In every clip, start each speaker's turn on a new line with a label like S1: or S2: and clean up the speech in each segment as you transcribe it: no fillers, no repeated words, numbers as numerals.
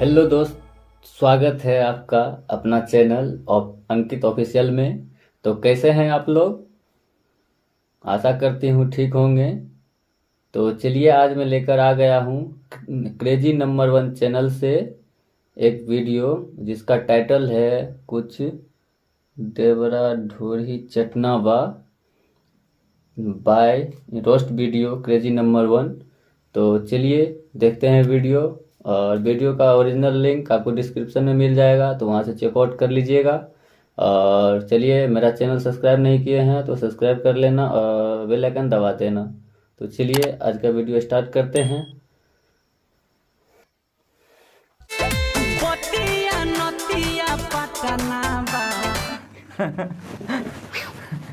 S1: Hello दोस्त, स्वागत है आपका अपना चैनल अंकित ऑफिशियल में। तो कैसे हैं आप लोग? आशा करती हूँ ठीक होंगे। तो चलिए, आज मैं लेकर आ गया हूँ क्रेजी नंबर 1 चैनल से एक वीडियो जिसका टाइटल है कुछ देवरा ढोरी चटनावा by roast video crazy number 1। तो चलिए देखते हैं वीडियो, और वीडियो का ओरिजिनल लिंक आपको डिस्क्रिप्शन में मिल जाएगा, तो वहाँ से चेकआउट कर लीजिएगा। और चलिए, मेरा चैनल सब्सक्राइब नहीं किए हैं तो सब्सक्राइब कर लेना और बेल आइकन दबा देना। तो चलिए आज का वीडियो स्टार्ट करते हैं।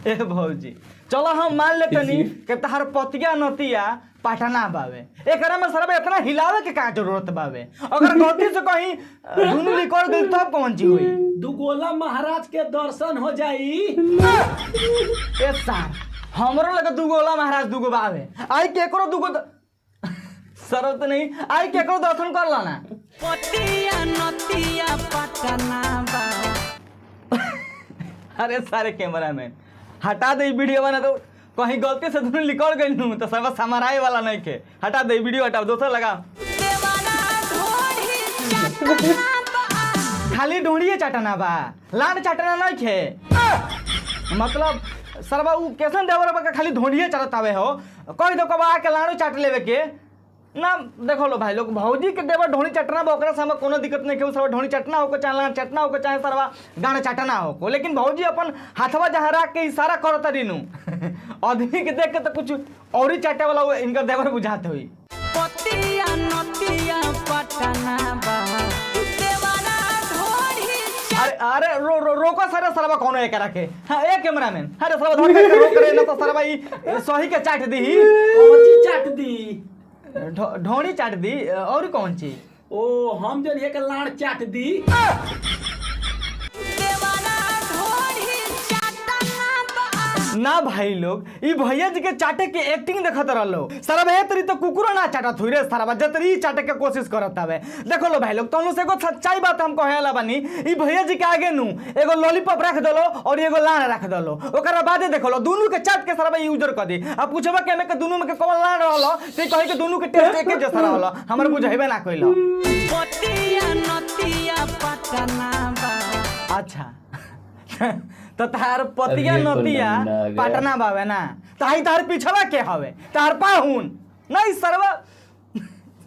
S2: ए भौजी, चलो हम मान लेते नहीं कि तहार पतिया नतिया पटना बावे। एकरा में सरबे इतना हिलावे के का जरूरत बावे? अगर गलती से कहीं दुनु निकल गई तब कौन ची हुई?
S3: दुगोला महाराज के दर्शन हो जाई।
S2: ए सार, हमरो लगे दुगोला महाराज दुगो बावे। आई केकरो दुगो सरत नहीं, आई केकरो दर्शन कर लाना। पतिया नतिया पटना बा। अरे सारे कैमरामैन हटा दे वीडियो बना, तो कहीं गलती से तुमने निकल गई नू तो सब समाराए वाला नहीं के। हटा दे वीडियो, हटा दूसरा लगा। खाली ढूंढिए चटना बा, लाड चटना नहीं खे। मतलब सरबा उ कैसन देवर बा खाली ढूंढिए चलत आवे हो। कह दो कब आके लाडू चाट लेवे के ना। देखो लो भाई लोग, भौजी के देवर ढोनी चटना बा, ओकरा से हमें कोनो दिक्कत नहीं के। सरवा ढोनी चटना हो को चाहे लाड चटना हो को चाहे सरवा गाना चटना हो को, लेकिन भौजी अपन हाथवा जहाँ रख के इशारा करता दिनू आदमी के देख के तो कुछ और ही चाटे वाला इनका देवर बुझाते हुई। पतिया नतिया पटना बा। अरे अरे रोको सारे सरवा कौन है करा के? हाँ एक कैमरामैन, अरे सरवा धोनी के रोक रहे ना तो सरवा ई सही के चाट दी।
S3: कौन सी चाट दी?
S2: ढोनी चाट दी और कौन ची?
S3: ओ हम जो एक लाड़ चाट दी।
S2: ना भाई लोग, ई भैया जी के चाटे के एक्टिंग देखत रहलो। सरब ए तरी तो कुकुरो ना चाटत हुई रे सरबा, जतरी चाटे के कोशिश करत हवे। देखो लो भाई लोग, तोनो से एगो सच्चाई बात हम कहेला बानी। ई भैया जी के आगे नु एगो लॉलीपॉप रख दलो और एगो लाड़ रख दलो, ओकरा बादे देखो लो दोनों के चाट के सरबा यूजर कर दी। अब पूछबा के में के दोनों में के कौन लाड़ रहलो, ते कहि के दोनों के टेस्ट एके जैसा रहलो। हमर बुझाइबे ना कइलो। पतिया नतिया पटना बा। अच्छा तो तार पतिया नतिया पटना बावे ना, ताही तार पिछवा के हवे तार पाहुन नहीं सरवा।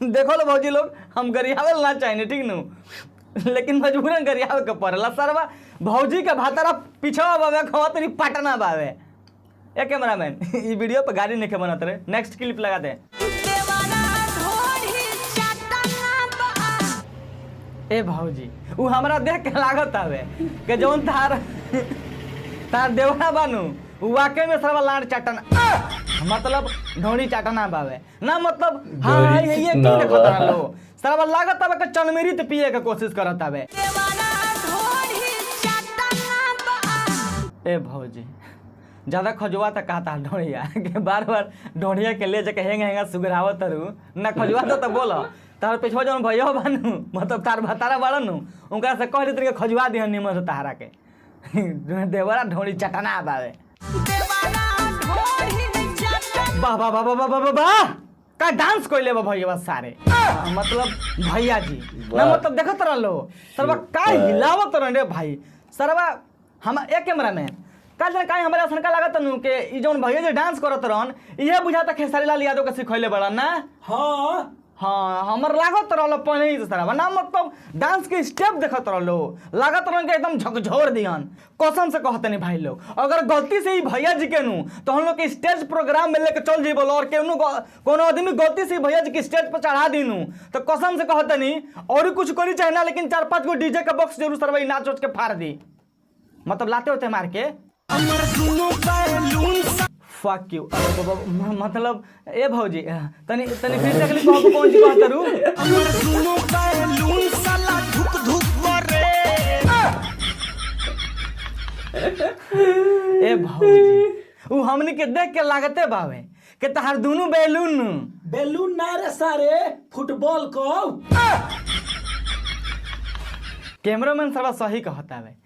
S2: देखो लो भौजी लोग, हम गरियावल ना चाहिए ठीक नु, लेकिन मजबूरन गरियावल के पड़ला सरवा। भौजी के भातारा पिछवा बावे खवतरी पटना बावे। ए कैमरामैन ई वीडियो पे गाड़ी नहीं बनत रे, नेक्स्ट क्लिप लगा दे। ए भौजी, उ हमरा देख के लागत हवे के जौन तार देवना बानू वाकई में सरवा लाड़ चाटना मतलब ढोनी चाटना बावे ना। मतलब हाँ ये की देखत रहलो सरवा लागत हवे के चनमेरी ते पिए के कोशिश करत हवे। ए भौजी, ज्यादा खजुआ तक कहता ढोड़िया के बार ढोड़िया के ले जाके हेंगा सुगरावत रू ना। खजुआ तो बोलो तार पिछवा जौन भैया बानू मतलब तार भतारा बाड़नू, उनका से कह देते खजुआ दिहन निमन से तारा के देवरा ढोड़ी चटना बावे। वाह वाह वाह वाह वाह वाह, का डांस कोइले बा भैया सारे। मतलब भैया जी ना, मतलब देखत रहलो सरवा का हिलावत रहे भाई सरवा। हम एक कैमरामैन का जन काहे हमरा सन का लागत नु के ई जौन भैया जी डांस करत रहन इहे बुझाता खेसारी लाल यादव के सिखैले बड़ा ना।
S3: हाँ
S2: हाँ हमर लागत रहलो पहले ही सरवा ना, मतलब डांस के स्टेप देखत रहलो लागत रहन के एकदम झकझोर दिहन। कसम से कहते नहीं भाई लोग, अगर गलती से ही भैया जी के नु तो हम लोग के स्टेज प्रोग्राम में लेके चल जी बोलो और केनु कोनो आदमी गलती से भैया जी के स्टेज पर चढ़ा दीनू तो कसम से कहते नहीं और कुछ करी चाहे ना, लेकिन 4-5 गो डीजे का बॉक्स जरूर सरवा नाच उच के फाड़ दी, मतलब लाते होते मार के। फक यू। मतलब ए भौजी तनी तनी फिर से अगली कौन सी बात करूं? ए भौजी, उ हमनी के देख के लागते बावे के तहार दोनों बैलून
S3: बैलून ना रे सारे, फुटबॉल को
S2: कैमरामैन सरवा सही कहता है।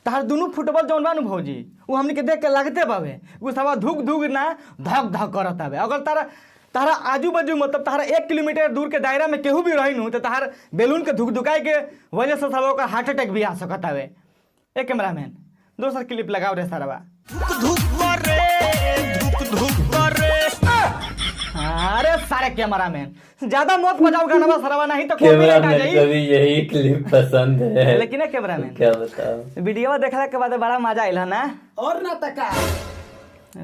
S2: तहार दोनों फुटबॉल जौन बा नु भौजी वो हमनी के देख के लगते बावे वो सरवा धुक धुक ना धक धक करत हवे। अगर तारा आजू बाजू मतलब तारा 1 किलोमीटर दूर के दायरा में केहू भी रही नु तो तार बैलून के धुक धुकाई के वजह से सरवा का हार्ट अटैक भी आ सकत हवे। ए कैमरामैन दोसर क्लिप लगाओ रे सरवा। अरे सारे कैमरामैन ज्यादा मत बजाओ गाना सरवा नहीं तो कॉपीराइट आ
S1: कैमरामैन
S2: जाई।
S1: को भी यही क्लिप पसंद है।
S2: लेकिन कैमरामैन
S1: क्या बताओ,
S2: वीडियो देखला के बाद बड़ा मजा आइल है ना।
S3: और ना तका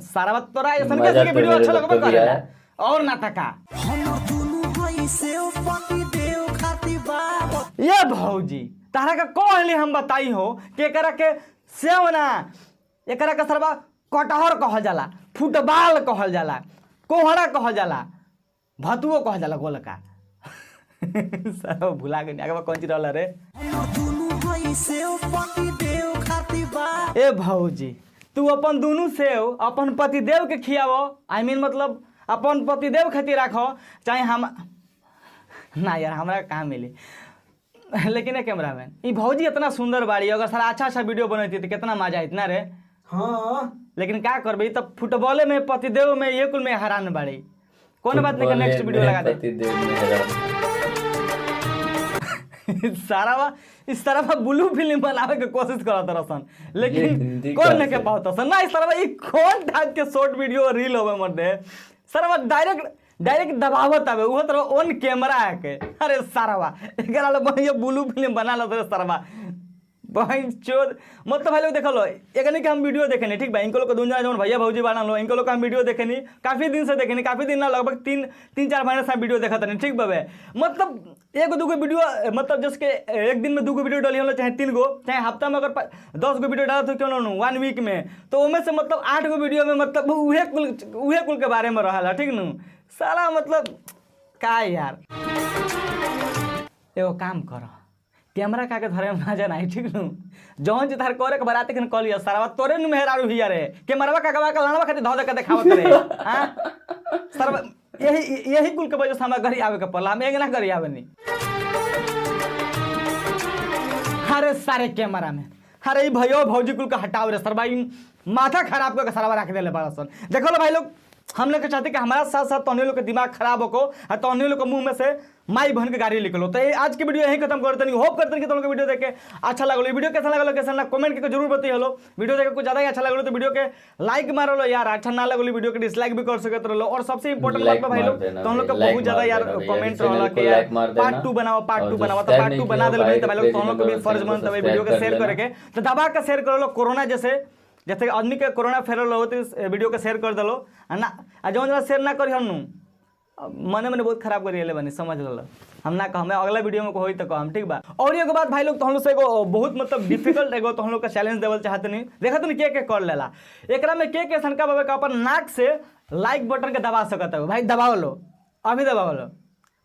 S2: सारा तोरा ऐसा
S1: मजा
S2: कैसे
S1: तो
S2: वीडियो
S1: मेरे
S2: अच्छा
S1: को
S2: लगबे
S1: भी
S2: करेला
S1: आया।
S2: और ना तका ये भौजी तारा का कहली हम बताई हो कि एकरा के सेव ना एकरा के सरवा कटहर कहल जाला, फुटबॉल कहल जाला, कोहड़ा कहल जाला, भतुओ कहल जाला गोलका। सब भुला गई आगे कौन चीज रहल रे। ए भौजी तू अपन दोनों सेव अपन पतिदेव के खियावो। आई मीन मतलब अपन पतिदेव खातिर राखो चाहे हम ना यार हमरा कहाँ मिली। लेकिन कैमरामैन ई भौजी इतना सुंदर बाड़ी अगर सारा अच्छा वीडियो बनती तो कितना मजा आई ना रे।
S3: हाँ
S2: लेकिन क्या करबे तब फुटबॉले में पतिदेव में ये कुल में हैरान बाड़ी। कौन बात नहीं नेक्स्ट वीडियो लगा दे।
S1: पतिदेव में हैरान।
S2: सारा इस तरह ब्लू फिल्म बनावे के कोशिश करत रसन
S1: ये
S2: लेकिन
S1: हिंदी
S2: कर
S1: का
S2: नहीं के पावत सन ना। इस तरह ई कौन टाइप के शॉर्ट वीडियो रील होवे मर्दे सरवा डायरेक्ट दबावत आवे वो तरह ऑन कैमरा आके। अरे सरवा एकरा ले बढ़िया ब्लू फिल्म बना लो सरवा भाई चोद मतलब भाई लोग देख लो एकने के हम वीडियो देखेनी ठीक बा। इनको लोग दुनिया जौन भैया भौजी बना लो इनको लोग हम वीडियो देखेनी काफी दिन से देखेनी काफी दिन ना लगभग तीन चार महीने से वीडियो देखा था ठीक बाबे। मतलब एक दूगो वीडियो मतलब जिसके एक दिन में दूगो वीडियो डाली हम लोग चाहे 3 गो चाहे हफ्ता में अगर 10 गो वीडियो डाला तो क्यों ना 1 वीक में तो उनमें से मतलब 8 गो वीडियो में मतलब उहे कुल के बारे में रहा ठीक न साला मतलब का यार। एगो काम करो कैमरा का के धरे में मजा नहीं ठीक नु जौन जे तार करे के बराते खन कलिया सरवा तोरे नु मेहरारू हिया रे कैमरावा का गवा का लानवा खातिर धो दे के देखावत रे। हां सरवा यही कुल के वजह से हमरा घरी आवे के पड़ला हम एक ना घरी आवे नी। अरे सारे कैमरा में अरे भैया भौजी कुल का हटाओ रे सरवा माथा खराब करके सरवा रख देले बड़ा सन। देखो लो भाई लोग हम लोग के चाहते कि हमारा साथ साथ तोहनी लोग के दिमाग खराब हो को और तोहनी लोग के मुंह में से माई बहन के गाड़ी निकलो। तो आज की वीडियो यही खत्म करते नहीं होप करते हैं कि तुम लोग वीडियो देख के अच्छा लगलो। वीडियो कैसा लगलो कैसा ना कमेंट करके जरूर बताइए। लो वीडियो देख के कुछ ज्यादा ही अच्छा लगलो तो वीडियो के लाइक मारो लो यार। अच्छा ना लगलो वीडियो के डिसलाइक भी कर सकते रहो। और सबसे इंपॉर्टेंट बात भाई लोग तो हम लोग का बहुत ज्यादा यार कमेंट रहला कि यार पार्ट 2 बनाओ तो पार्ट 2 बना देलो तो भाई लोग तो हम लोग को भी फर्ज बनता है वीडियो के शेयर करके तो दबा के शेयर कर लो। कोरोना जैसे आदमी के कोरोना फैलल हो तो वीडियो के शेयर कर दलो ना जौन जरा शेयर ना करी हम मने बहुत खराब करिए बनी समझ लो हम ना कह अगला वीडियो में होई तो कहम ठीक बा। और एगो बात भाई लोग तो हम लोग से एगो बहुत मतलब डिफिकल्ट एगो तो हम लोग का चैलेंज देवल चाहते नहीं देखा तो के कर लेला एकरा में के सनका बाबा का अपन नाक से लाइक बटन के दबा सकता है भाई दबाओ लो अभी दबाओ लो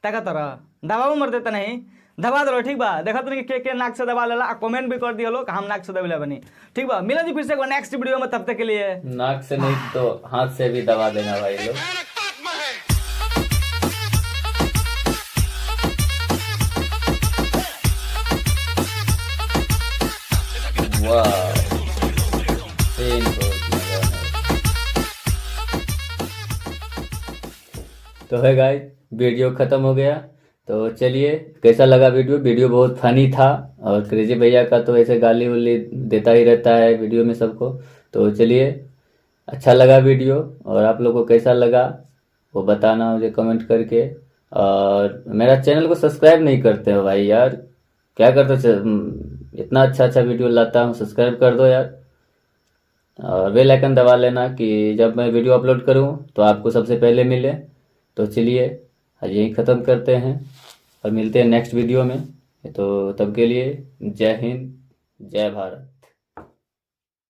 S2: ताकत रह दबाओ मर देता नहीं दबा दो ठीक बा। देखा तो नहीं के नाक से दबा लेला कमेंट भी कर दिया लोग हम नाक से दबा बनी ठीक बा। मिला जी फिर से नेक्स्ट वीडियो में तब तक के लिए
S1: नाक से नहीं तो हाथ से भी दबा देना भाई लोग। वाह तो है गाइस वीडियो खत्म हो गया। तो चलिए कैसा लगा वीडियो बहुत फनी था और क्रेजी भैया का तो ऐसे गाली उली देता ही रहता है वीडियो में सबको। तो चलिए अच्छा लगा वीडियो और आप लोगों को कैसा लगा वो बताना मुझे कमेंट करके। और मेरा चैनल को सब्सक्राइब नहीं करते हो भाई यार क्या करते इतना अच्छा वीडियो लाता हूँ सब्सक्राइब कर दो यार और बेल आइकन दबा लेना कि जब मैं वीडियो अपलोड करूँ तो आपको सबसे पहले मिले। तो चलिए आज यही ख़त्म करते हैं और मिलते हैं नेक्स्ट वीडियो में। तो तब के लिए जय हिंद जय भारत।